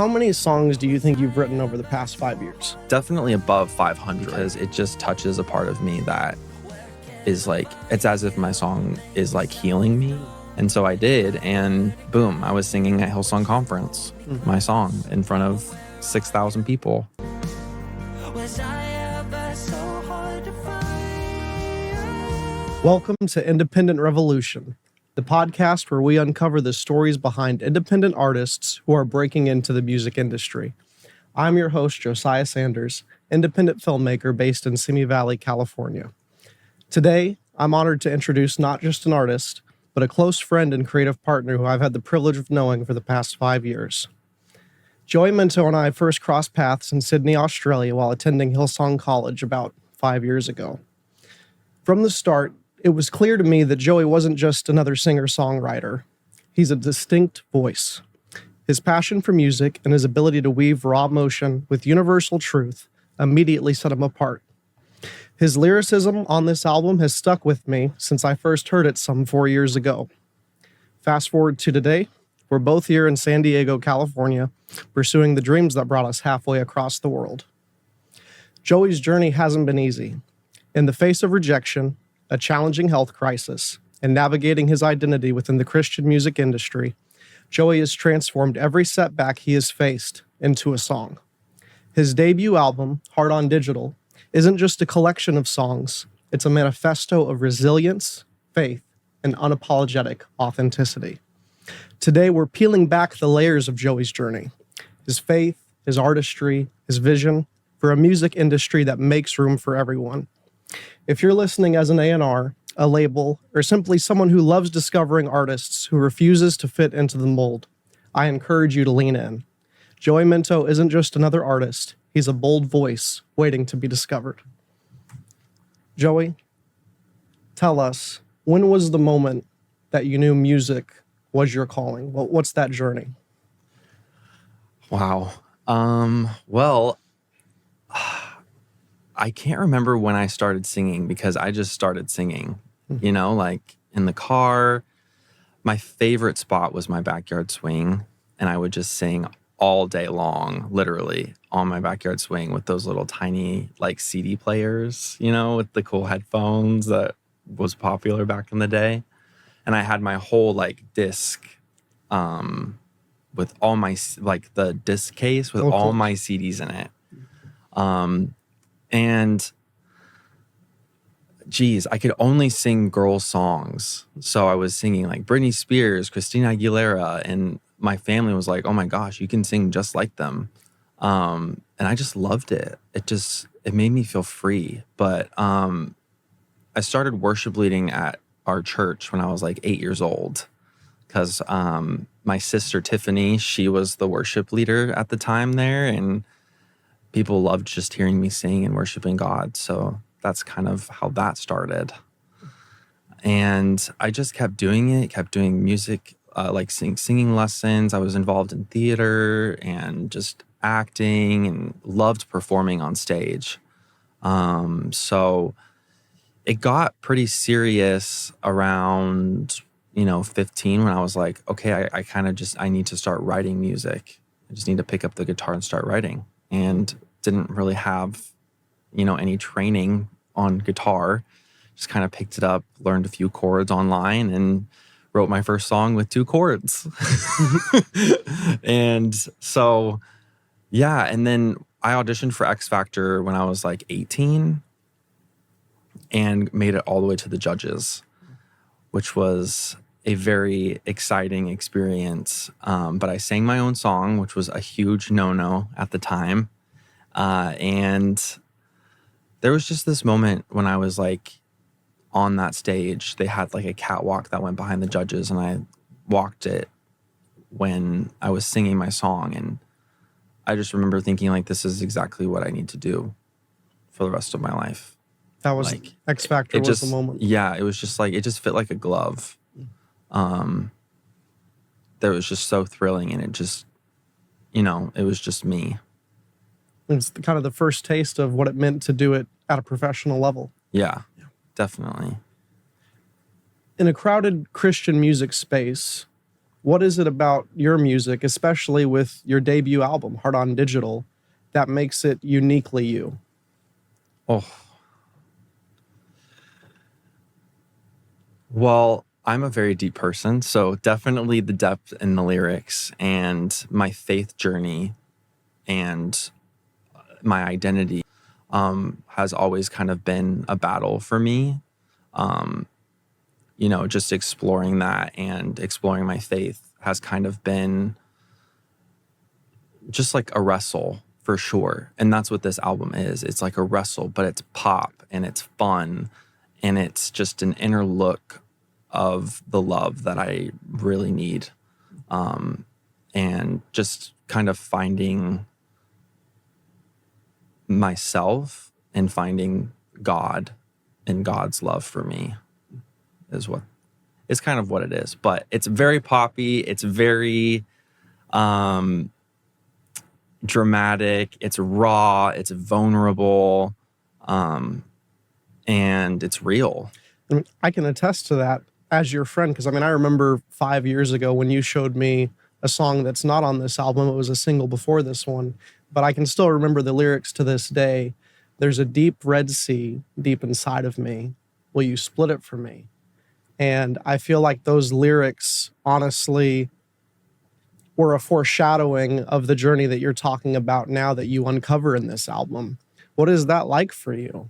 how many songs do you think you've written over the past 5 years? Definitely above 500, because it just touches a part of me that is like, it's as if my song is like healing me. And so I did, and boom, I was singing at Hillsong Conference, my song, in front of 6,000 people. Welcome to Independent Revolution, the podcast where we uncover the stories behind independent artists who are breaking into the music industry. I'm your host, Josiah Sanders, independent filmmaker based in Simi Valley, California. Today, I'm honored to introduce not just an artist, but a close friend and creative partner who I've had the privilege of knowing for the past 5 years. Joey Mento and I first crossed paths in Sydney, Australia while attending Hillsong College about 5 years ago. From the start, it was clear to me that Joey wasn't just another singer-songwriter. He's a distinct voice. His passion for music and his ability to weave raw emotion with universal truth immediately set him apart. His lyricism on this album has stuck with me since I first heard it some 4 years ago. Fast forward to today, we're both here in San Diego, California, pursuing the dreams that brought us halfway across the world. Joey's journey hasn't been easy. In the face of rejection, a challenging health crisis, and navigating his identity within the Christian music industry, Joey has transformed every setback he has faced into a song. His debut album, Heart on Digital, isn't just a collection of songs. It's a manifesto of resilience, faith, and unapologetic authenticity. Today, we're peeling back the layers of Joey's journey, his faith, his artistry, his vision for a music industry that makes room for everyone. If you're listening as an A&R, a label, or simply someone who loves discovering artists who refuses to fit into the mold, I encourage you to lean in. Joey Mento isn't just another artist. He's a bold voice waiting to be discovered. Joey, tell us, when was the moment that you knew music was your calling? What's that journey? Wow. I can't remember when I started singing, because I just started singing, like in the car. My favorite spot was my backyard swing, and I would just sing all day long, literally on my backyard swing with those little tiny like CD players, with the cool headphones that was popular back in the day. And I had my whole like disc with all my, like the disc case with all my CDs in it. And geez, I could only sing girl songs. So I was singing like Britney Spears, Christina Aguilera, and my family was like, oh my gosh, you can sing just like them. And I just loved it. It made me feel free. But I started worship leading at our church when I was like 8 years old, because my sister Tiffany, she was the worship leader at the time there, and people loved just hearing me sing and worshiping God. So that's kind of how that started. And I just kept doing it, kept doing music, like singing lessons. I was involved in theater and just acting, and loved performing on stage. So it got pretty serious around, 15, when I was like, okay, I need to start writing music. I just need to pick up the guitar and start writing. And didn't really have, any training on guitar. Just kind of picked it up, learned a few chords online, and wrote my first song with 2 chords. And so, yeah. And then I auditioned for X Factor when I was like 18 and made it all the way to the judges, which was a very exciting experience. But I sang my own song, which was a huge no-no at the time. And there was just this moment when I was like on that stage. They had like a catwalk that went behind the judges, and I walked it when I was singing my song. And I just remember thinking like, this is exactly what I need to do for the rest of my life. That was like, X Factor was the moment. Yeah, it was just like, it just fit like a glove. That was just so thrilling, and it just, it was just me. It's kind of the first taste of what it meant to do it at a professional level. Yeah, definitely. In a crowded Christian music space, What is it about your music, especially with your debut album, Heart on Digital, that makes it uniquely you? Oh, well, I'm a very deep person, so definitely the depth in the lyrics and my faith journey and my identity has always kind of been a battle for me. Um, just exploring that and exploring my faith has kind of been just like a wrestle for sure. And that's what this album is. It's like a wrestle, but it's pop and it's fun and it's just an inner look of the love that I really need. And just kind of finding myself and finding God and God's love for me is kind of what it is. But it's very poppy. It's very dramatic. It's raw. It's vulnerable. And it's real. I mean, I can attest to that as your friend, because I remember 5 years ago when you showed me a song that's not on this album. It was a single before this one, but I can still remember the lyrics to this day. There's a deep red sea deep inside of me. Will you split it for me? And I feel like those lyrics, honestly, were a foreshadowing of the journey that you're talking about now that you uncover in this album. What is that like for you?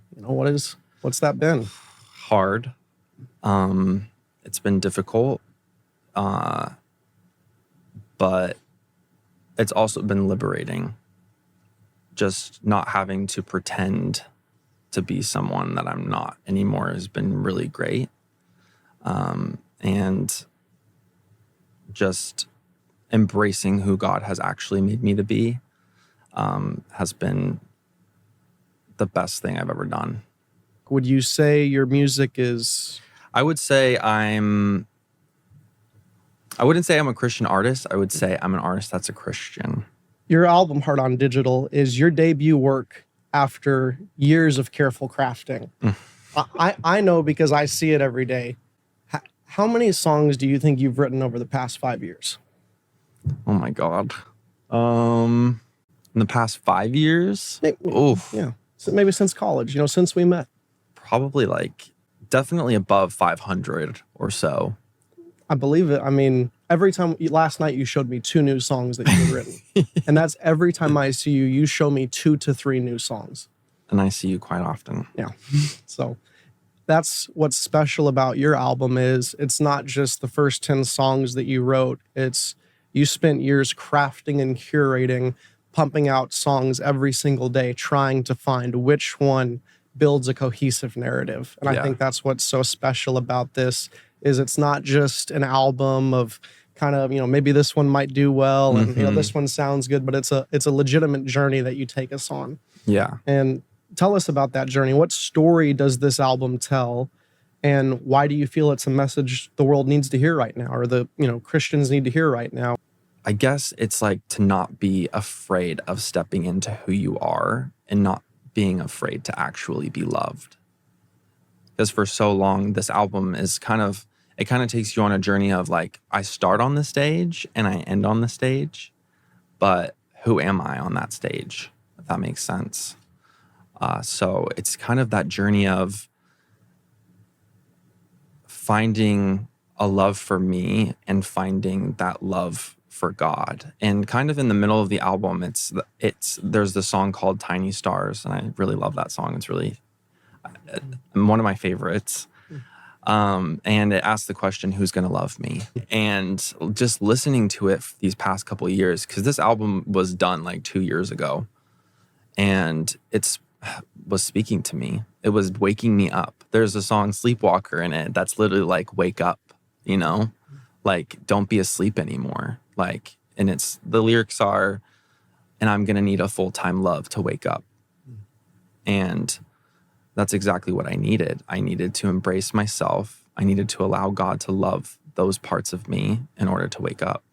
What's that been? Hard. It's been difficult. But it's also been liberating. Just not having to pretend to be someone that I'm not anymore has been really great. And just embracing who God has actually made me to be has been the best thing I've ever done. Would you say your music is... I would say I wouldn't say I'm a Christian artist. I would say I'm an artist that's a Christian. Your album, Heart on Digital, is your debut work after years of careful crafting. I know because I see it every day. How many songs do you think you've written over the past 5 years? Oh my God. In the past 5 years? Yeah. So maybe since college, since we met. Probably definitely above 500 or so. I believe it. Every time, last night you showed me 2 new songs that you've written. And that's every time I see you, you show me 2 to 3 new songs. And I see you quite often. Yeah. So that's what's special about your album is it's not just the first 10 songs that you wrote. It's you spent years crafting and curating, pumping out songs every single day, trying to find which one builds a cohesive narrative. And I think that's what's so special about this is it's not just an album of kind of, maybe this one might do well and this one sounds good, but it's a legitimate journey that you take us on. Yeah. And tell us about that journey. What story does this album tell? And why do you feel it's a message the world needs to hear right now, or the Christians need to hear right now? I guess it's to not be afraid of stepping into who you are and not being afraid to actually be loved. Because for so long, this album is kind of takes you on a journey of I start on the stage and I end on the stage, but who am I on that stage? If that makes sense. So it's kind of that journey of finding a love for me and finding that love for God. And kind of in the middle of the album, there's the song called Tiny Stars. And I really love that song. It's really one of my favorites. And it asks the question, who's going to love me? And just listening to it these past couple of years, because this album was done 2 years ago, and was speaking to me. It was waking me up. There's a song Sleepwalker in it that's literally wake up, don't be asleep anymore. And the lyrics are, and I'm going to need a full-time love to wake up. And that's exactly what I needed. I needed to embrace myself. I needed to allow God to love those parts of me in order to wake up.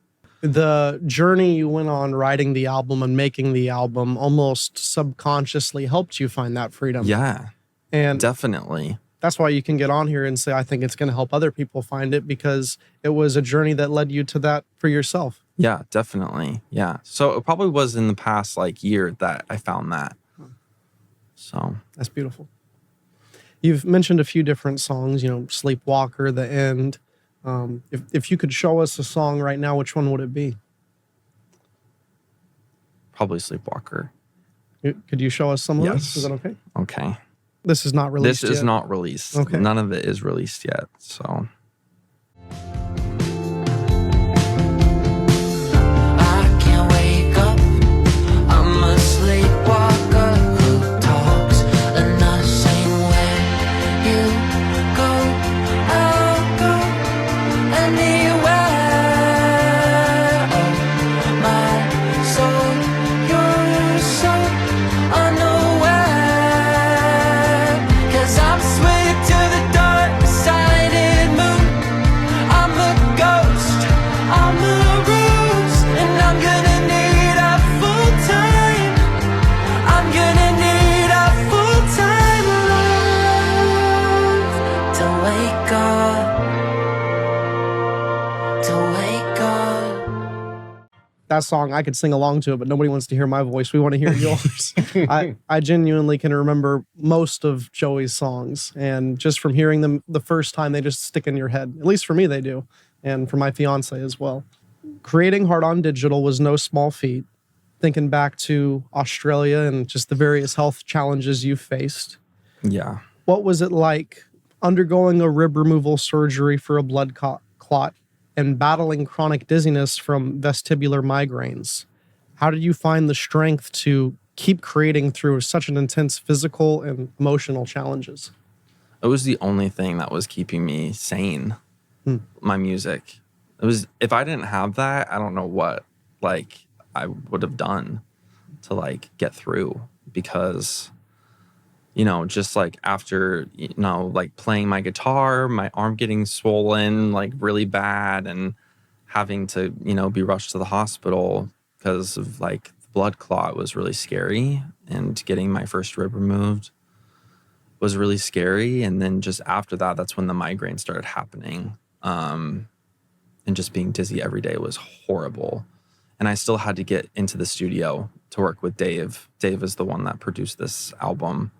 The journey you went on writing the album and making the album almost subconsciously helped you find that freedom. Yeah, and definitely. that's why you can get on here and say, I think it's going to help other people find it, because it was a journey that led you to that for yourself. Yeah, definitely. Yeah. So it probably was in the past like year that I found that. So that's beautiful. You've mentioned a few different songs, Sleepwalker, The End. If you could show us a song right now, which one would it be? Probably Sleepwalker. Could you show us some of Yes. this? Is that okay? Okay. This is not released This yet? is not released. Okay. None of it is released yet. So. I can't wake up. I'm a sleepwalker who talks in the same way. You go, I'll go anywhere. Oh, my soul, you're so unaware. 'Cause I'm swayed to the dark-sided moon. I'm a ghost, I'm a rose, and I'm gonna need a full-time. I'm gonna need a full-time love to wake up, to wake up. That song, I could sing along to it, but nobody wants to hear my voice. We want to hear yours. I genuinely can remember most of Joey's songs, and just from hearing them the first time, they just stick in your head. At least for me, they do, and for my fiance as well. Creating Heart on Digital was no small feat. Thinking back to Australia and just the various health challenges you faced, Yeah. what was it like undergoing a rib removal surgery for a blood clot and battling chronic dizziness from vestibular migraines? How did you find the strength to keep creating through such an intense physical and emotional challenges? It was the only thing that was keeping me sane. My music. It was, if I didn't have that, I don't know what like I would have done to like get through, because just like after like playing my guitar, my arm getting swollen like really bad, and having to be rushed to the hospital because of like the blood clot was really scary, and getting my first rib removed was really scary. And then just after that, that's when the migraine started happening. And just being dizzy every day was horrible. And I still had to get into the studio to work with Dave. Dave is the one that produced this album.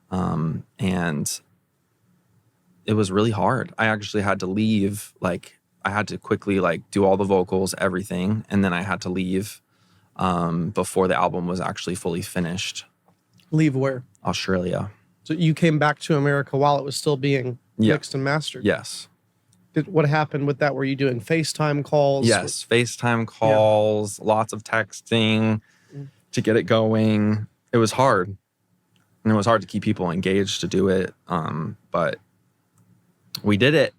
And it was really hard. I actually had to leave. Like, I had to quickly like do all the vocals, everything. And then I had to leave before the album was actually fully finished. Leave where? Australia. So you came back to America while it was still being mixed and mastered? Yes. What happened with that? Were you doing FaceTime calls? Yes, FaceTime calls, lots of texting to get it going. It was hard. And it was hard to keep people engaged to do it. But we did it.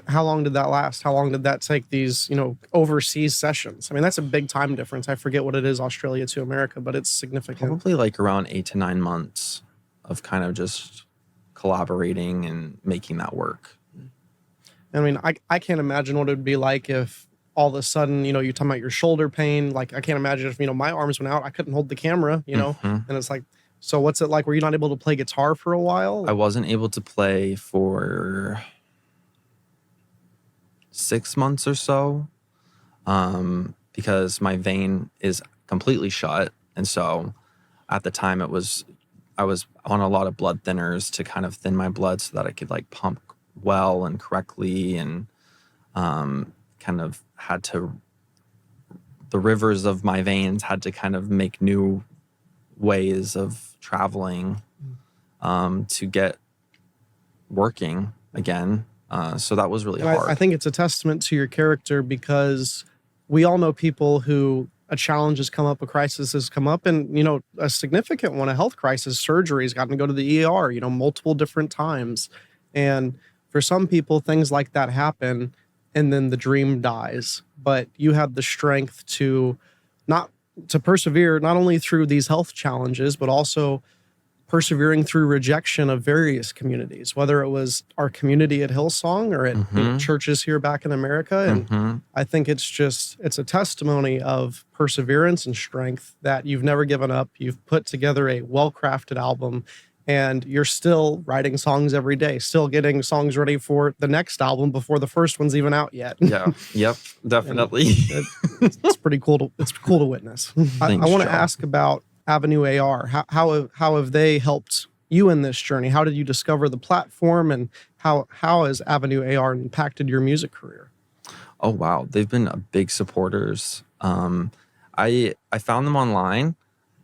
How long did that last? How long did that take, these, overseas sessions? I mean, that's a big time difference. I forget what it is, Australia to America, but it's significant. Probably like around 8 to 9 months of kind of just collaborating and making that work. I mean, I can't imagine what it would be like if all of a sudden, you're talking about your shoulder pain. Like, I can't imagine if, my arms went out, I couldn't hold the camera, and it's like, so what's it like? Were you not able to play guitar for a while? I wasn't able to play for 6 months or so, because my vein is completely shut. And so at the time I was on a lot of blood thinners to kind of thin my blood so that I could like pump well and correctly, and kind of had to, the rivers of my veins had to kind of make new ways of traveling to get working again. So that was really hard. I think it's a testament to your character, because we all know people who a challenge has come up, a crisis has come up, and, a significant one, a health crisis, surgery, has gotten to go to the ER, multiple different times. And for some people, things like that happen, and then the dream dies. But you had the strength to persevere, not only through these health challenges, but also persevering through rejection of various communities, whether it was our community at Hillsong or at churches here back in America. And I think it's a testimony of perseverance and strength that you've never given up. You've put together a well-crafted album, and you're still writing songs every day, still getting songs ready for the next album before the first one's even out yet. Yeah. Yep. Definitely. It's pretty cool to witness. I Thanks, want to Joe. ask about AvenueAR. How have they helped you in this journey? How did you discover the platform, and how has AvenueAR impacted your music career? Oh wow, they've been big supporters. I found them online,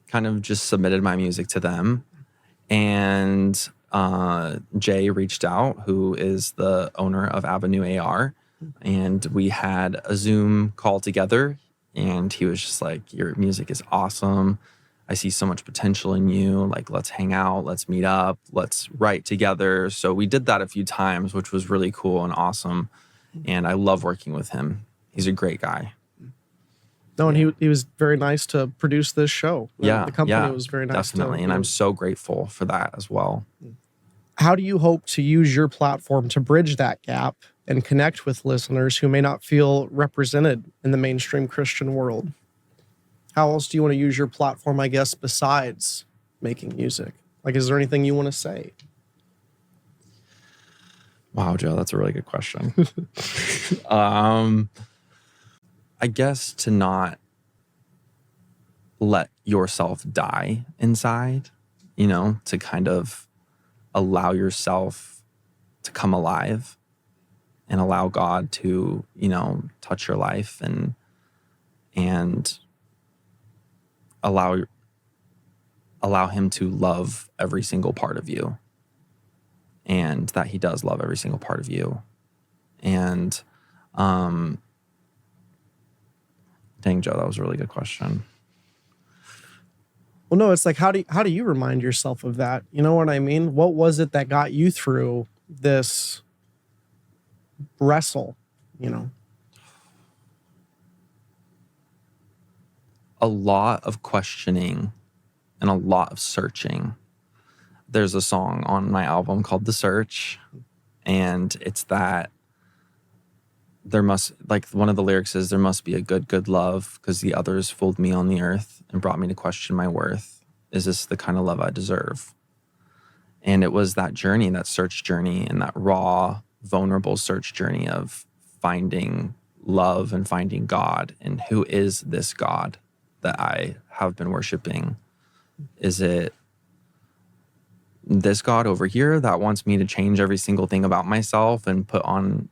kind of just submitted my music to them, and Jay reached out, who is the owner of AvenueAR, and we had a Zoom call together, and he was just like, "Your music is awesome. I see so much potential in you. Like, let's hang out, let's meet up, let's write together." So we did that a few times, which was really cool and awesome. And I love working with him. He's a great guy. No, and he was very nice to produce this show. Yeah, The company was very nice. definitely. And I'm so grateful for that as well. How do you hope to use your platform to bridge that gap and connect with listeners who may not feel represented in the mainstream Christian world? How else do you want to use your platform, I guess, besides making music? Like, is there anything you want to say? Wow, Joe, that's a really good question. I guess to not let yourself die inside, to kind of allow yourself to come alive and allow God to, touch your life and allow him to love every single part of you. And that he does love every single part of you. And dang, Joe, that was a really good question. Well, no, it's like, how do you remind yourself of that? You know what I mean? What was it that got you through this wrestle, A lot of questioning and a lot of searching. There's a song on my album called The Search, and it's that one of the lyrics is, there must be a good love, because the others fooled me on the earth and brought me to question my worth. Is this the kind of love I deserve? And it was that journey, that search journey, and that raw, vulnerable search journey of finding love and finding God. And who is this God that I have been worshiping? Is it this God over here that wants me to change every single thing about myself and put on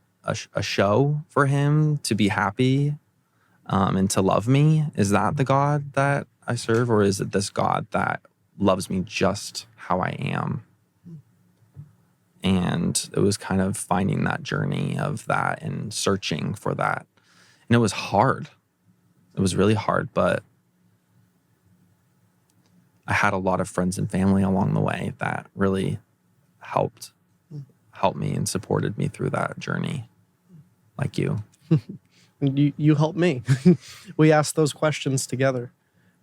a show for him to be happy and to love me? Is that the God that I serve? Or is it this God that loves me just how I am? And it was kind of finding that journey of that and searching for that. And it was hard. It was really hard, but I had a lot of friends and family along the way that really helped me and supported me through that journey, like you. You helped me. We asked those questions together.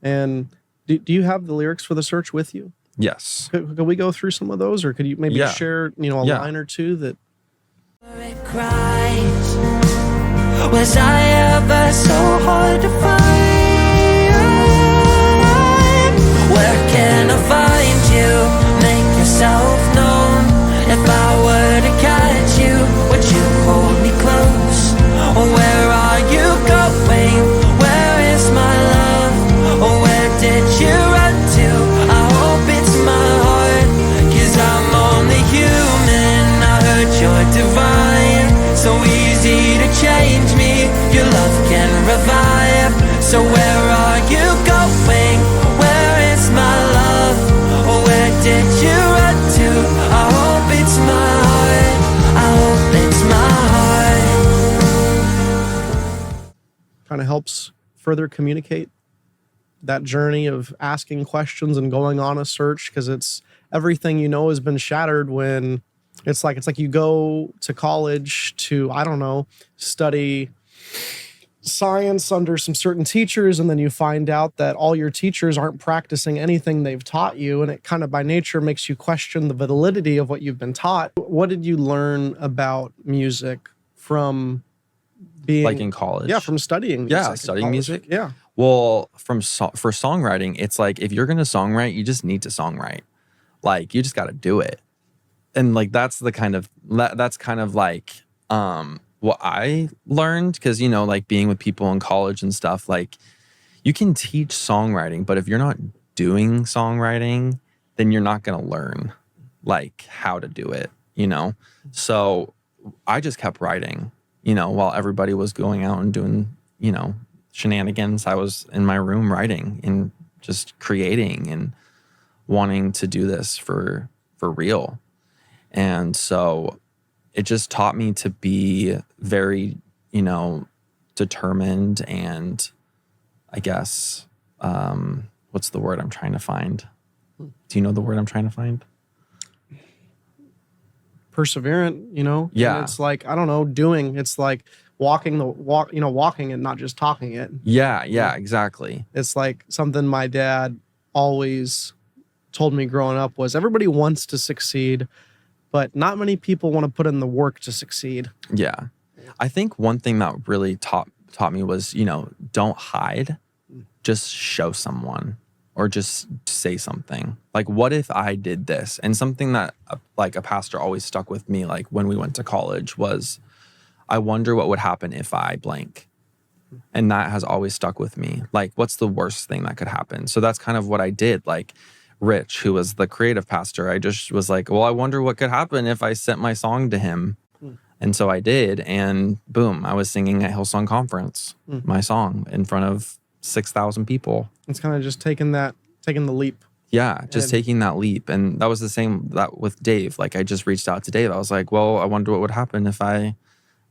And do you have the lyrics for The Search with you? Yes. Could we go through some of those, or could you maybe share, a line or two that... It cries. Was I ever so hard to find? Where can I find you? Make yourself known. If I were to catch you, would you hold me close? Where are you going? Where is my love? Where did you run to? I hope it's my heart, 'cause I'm only human. I heard you're divine, so easy to change me. Your love can revive. So where are you going? Where is my love? Where did you run to? I hope it's my heart. I hope it's my heart. kind of helps further communicate that journey of asking questions and going on a search, because it's everything has been shattered when it's like you go to college to, I don't know, study science under some certain teachers, and then you find out that all your teachers aren't practicing anything they've taught you, and it kind of by nature makes you question the validity of what you've been taught. What did you learn about music from being Like in college? Yeah, from studying music. Yeah, studying music? Yeah. Well, for songwriting, it's like, if you're going to songwrite, you just need to songwrite. Like, you just got to do it. And like, that's kind of like what I learned. Cause you know, like being with people in college and stuff, like you can teach songwriting, but if you're not doing songwriting, then you're not going to learn like how to do it, you know? So I just kept writing, you know, while everybody was going out and doing, you know, shenanigans. I was in my room writing and just creating and wanting to do this for real. And so it just taught me to be very, you know, determined and I guess, what's the word I'm trying to find? Do you know the word I'm trying to find? Perseverant, you know? Yeah. And it's like, I don't know, doing. It's like walking and not just talking it. Yeah, exactly. It's like something my dad always told me growing up was everybody wants to succeed, but not many people want to put in the work to succeed. Yeah. I think one thing that really taught me was, you know, don't hide. Just show someone or just say something. Like, what if I did this? And something that like a pastor always stuck with me, like when we went to college, was I wonder what would happen if I blank. And that has always stuck with me. Like, what's the worst thing that could happen? So that's kind of what I did. Like Rich, who was the creative pastor, I just was like, well, I wonder what could happen if I sent my song to him. And so I did. And boom, I was singing at Hillsong Conference, my song in front of 6,000 people. It's kind of just taking the leap. Yeah, just taking that leap. And that was the same that with Dave. Like, I just reached out to Dave. I was like, well, I wonder what would happen if I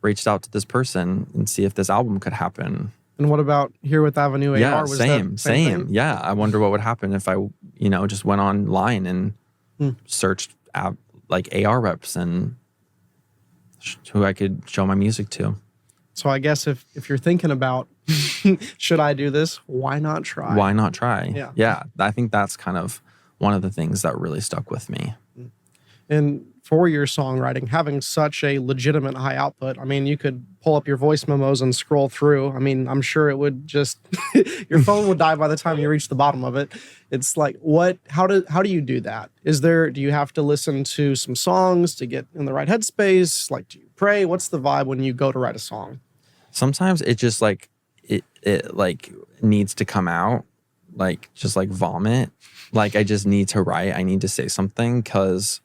reached out to this person and see if this album could happen. And what about here with AvenueAR? Yeah, Was same. that thing? Yeah, I wonder what would happen if I, you know, just went online and searched like AR reps and who I could show my music to. So I guess if you're thinking about, should I do this? Why not try? Why not try? Yeah. Yeah, I think that's kind of one of the things that really stuck with me. And for your songwriting, having such a legitimate high output, I mean, you could pull up your voice memos and scroll through. I mean, I'm sure it would just, your phone would die by the time you reach the bottom of it. It's like, how do you do that? Do you have to listen to some songs to get in the right headspace? Like, do you pray? What's the vibe when you go to write a song? Sometimes it just like, it like needs to come out, like just like vomit. Like, I just need to write. I need to say something because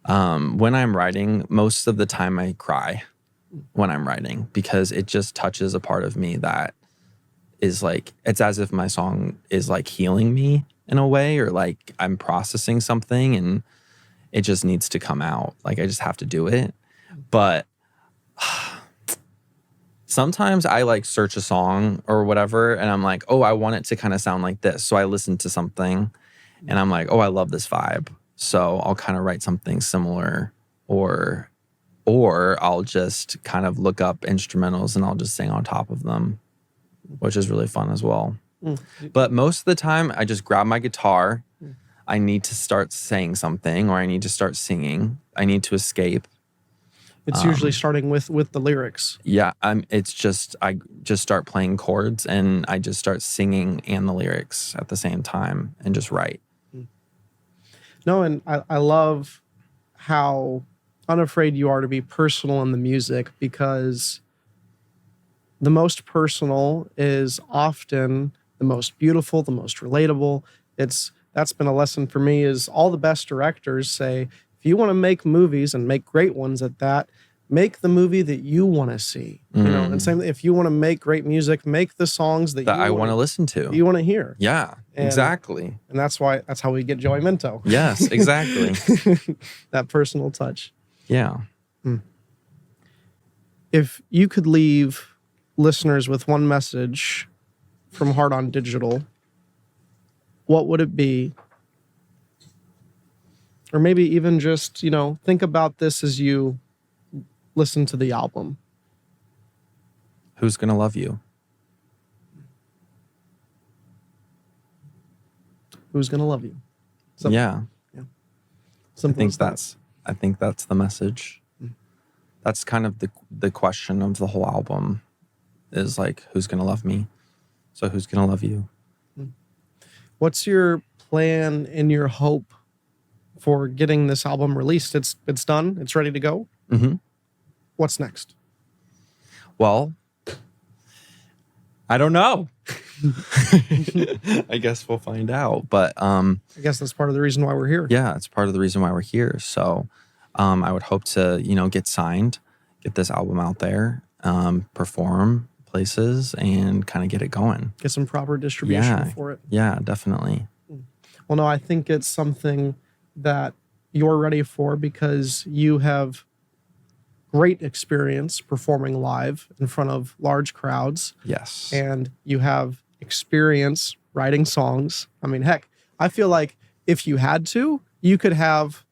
when I'm writing, most of the time I cry when I'm writing because it just touches a part of me that is like, it's as if my song is like healing me in a way, or like I'm processing something and it just needs to come out. Like, I just have to do it. But sometimes I like search a song or whatever and I'm like, oh, I want it to kind of sound like this. So I listen to something and I'm like, oh, I love this vibe. So I'll kind of write something similar, or I'll just kind of look up instrumentals and I'll just sing on top of them, which is really fun as well. But most of the time I just grab my guitar. I need to start saying something, or I need to start singing. I need to escape. It's usually starting with the lyrics. Yeah, I just start playing chords and I just start singing and the lyrics at the same time and just write. No, and I love how unafraid you are to be personal in the music, because the most personal is often the most beautiful, the most relatable. That's been a lesson for me. Is all the best directors say, if you want to make movies and make great ones at that, make the movie that you want to see. You know, and same, if you want to make great music, make the songs that I want to listen to. You want to hear. Yeah, exactly. And that's how we get Joey Mento. Yes, exactly. That personal touch. Yeah. If you could leave listeners with one message from Heart on Digital, what would it be? Or maybe even just, you know, think about this as you listen to the album. Who's gonna love you? Who's gonna love you? Simple. Yeah. Simple as that. I think that's the message. That's kind of the question of the whole album, is like, who's gonna love me? So who's gonna love you? What's your plan and your hope for getting this album released. It's done. It's ready to go. Mm-hmm. What's next? Well, I don't know. I guess we'll find out. But I guess that's part of the reason why we're here. yeah, it's part of the reason why we're here. So I would hope to, get signed, get this album out there, perform places, and kind of get it going. Get some proper distribution for it. Yeah, definitely. Well, no, I think it's something that you're ready for because you have great experience performing live in front of large crowds. Yes. And you have experience writing songs. I mean, heck, I feel like if you had to, you could have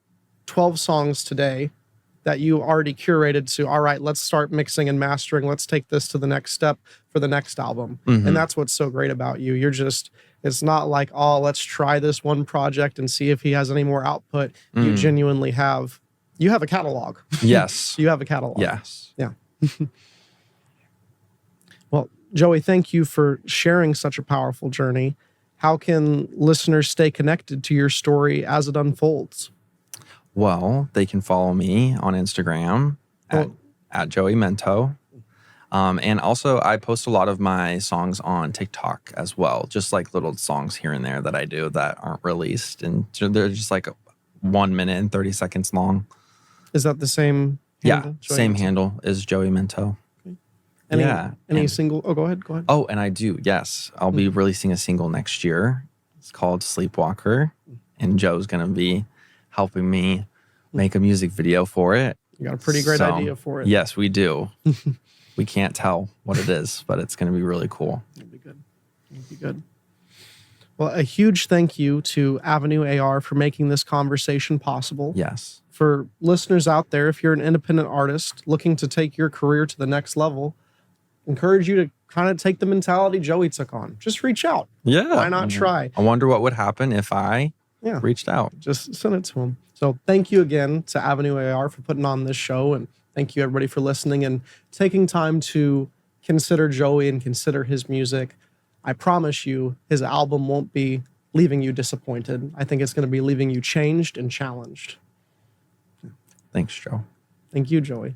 12 songs today that you already curated to, all right, let's start mixing and mastering. Let's take this to the next step for the next album. Mhm. And that's what's so great about you. You're just, it's not like, oh, let's try this one project and see if he has any more output. You genuinely have, you have a catalog. Yes. You have a catalog. Yes. Yeah. Well, Joey, thank you for sharing such a powerful journey. How can listeners stay connected to your story as it unfolds? Well, they can follow me on Instagram at Joey Mento. And also, I post a lot of my songs on TikTok as well, just like little songs here and there that I do that aren't released. And they're just like 1 minute and 30 seconds long. Is that the same handle? Yeah, Joey same Mento? handle as Joey Mento. Any single? Oh, go ahead. Oh, and I do, yes. I'll be releasing a single next year. It's called Sleepwalker. And Joe's going to be helping me make a music video for it. You got a pretty great idea for it. Yes, we do. We can't tell what it is, but it's going to be really cool. It'll be good. It'll be good. Well, a huge thank you to AvenueAR for making this conversation possible. Yes. For listeners out there, if you're an independent artist looking to take your career to the next level, encourage you to kind of take the mentality Joey took on. Just reach out. Yeah. Why not try? I wonder what would happen if I reached out. Just send it to him. So thank you again to AvenueAR for putting on this show. And thank you everybody for listening and taking time to consider Joey and consider his music. I promise you his album won't be leaving you disappointed. I think it's going to be leaving you changed and challenged. Thanks, Joe. Thank you, Joey.